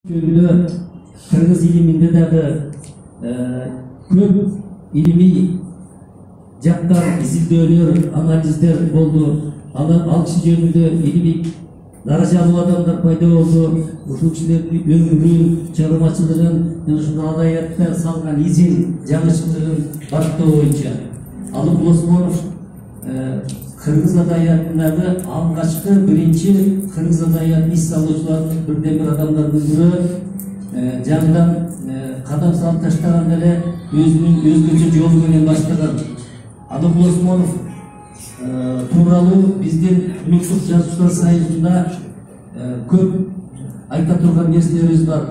Şöyle Kırgız iliminde de köp ilmi jaktan izilдөөлөр, analizler oldu. Alçı yönünde ilmi darajалы adamlar payda oldu. Ушул кишилердин өмүрүн, чыгармачылыгын, ушул адабиятта салган изин, жаңычылыгын баттоо боюнча Алып Осмонов Kırgız adabiyatындагы алгачкы биринчи Kırgız adabiyатын ис салуучулардын бирден бир адамдардын бірі жаңыдан кадам салып таштаган эле өзүнүн өзгөчө жолу менен баштаган Алып Осмонов тууралуу биздин Улуттук Жазуучулар Союзунда көп айта турган нерселерибиз бар.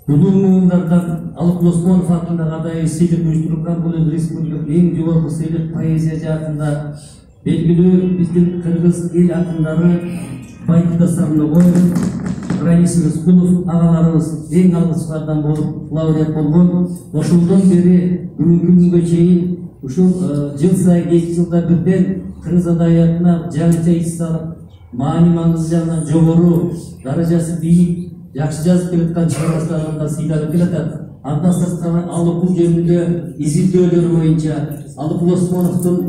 Улуу муундардан Алып Осмонов атындагы адайы сыйлык уюштурулган бул республикалык эң жогорку сыйлык поэзия жаатында белгилүү биздин кыргыз эл акындары Байтурсарына коюп, Раиса Рыскулов агаларыбыз эң алгычылардан болуп лауреат болгон. Ошолдон бери бүгүнкү күнгө чейин ушул жыл сайын 2 жылда бирден кыргыз адабиятына жаңыча ис салып, маани маңызы жагынан жогору, даражасы бийик, жакшы жазып келаткан чыгармачылардан сыйланып келатат. Андан сырткары ал окуу жөнүндө изилдөөлөр боюнча Алып Осмоновдун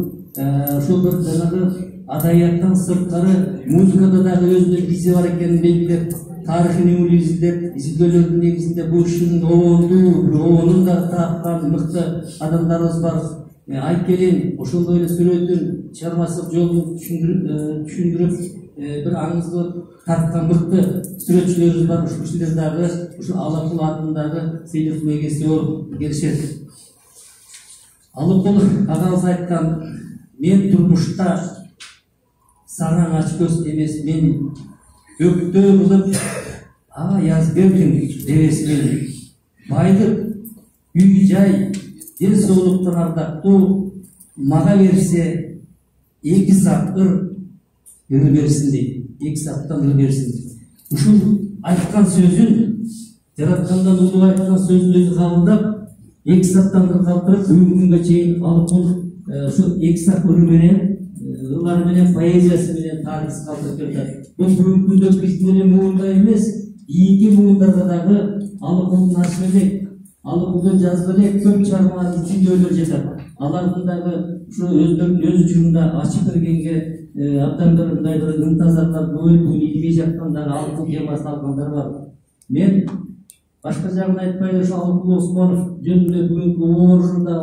ушул бир жанагы адабияттан сырткары музыкада дагы өзүнүн изи бар экенин белгилеп, тарыхын изилдеп, изилдөөлөрдүн негизинде бул ишин оонун да таапкан мыкты адамдарыбыз бар. Айкелин ошондой эле сүрөтүн чыгармачылык жолун түшүндүрүп бир аңызды тарткан мыкты сүрөтчүлөрүбүз бар. Ушул кишилер дагы ушул Алып атындагы сыйлыктын эгеси болуп келишет. Алып агабыз айткан, мен турмушта сараң ачкөз эмес, мен өктөө кылып аяз бердим дебесмин. Байдык, үй жай, ден соолуктун ардактуу мага берсе, 2 саат ыр берсин дейт. 2 сааттан ыр берсин. Ушул айткан сөзүн, жараткандан улуу айткан сөзүн өзү кабылдап, 2 сааттан ыр калтырып, бүгүнкү күнгө чейин алып ушул 2 саат ыры менен, ырлары менен, поэзиясы менен тарихты калтырып келатат. Бул бүгүнкү күндө биздин эле муунда эмес, кийинки муундарга дагы алып ачып элек, алып жазып элек көп чыгармалар изилдөөлөр жатат. Алардын дагы ушу өздөрүнүн өз учурунда ачып бергенге абдан бир мындай бир ынтазарлар бөлүп, илимий жактан дагы алып темасын алгандар бар. Мен башка жагын айтпай, ушу Алып Осмонов жөнүндө бүгүнкү орунда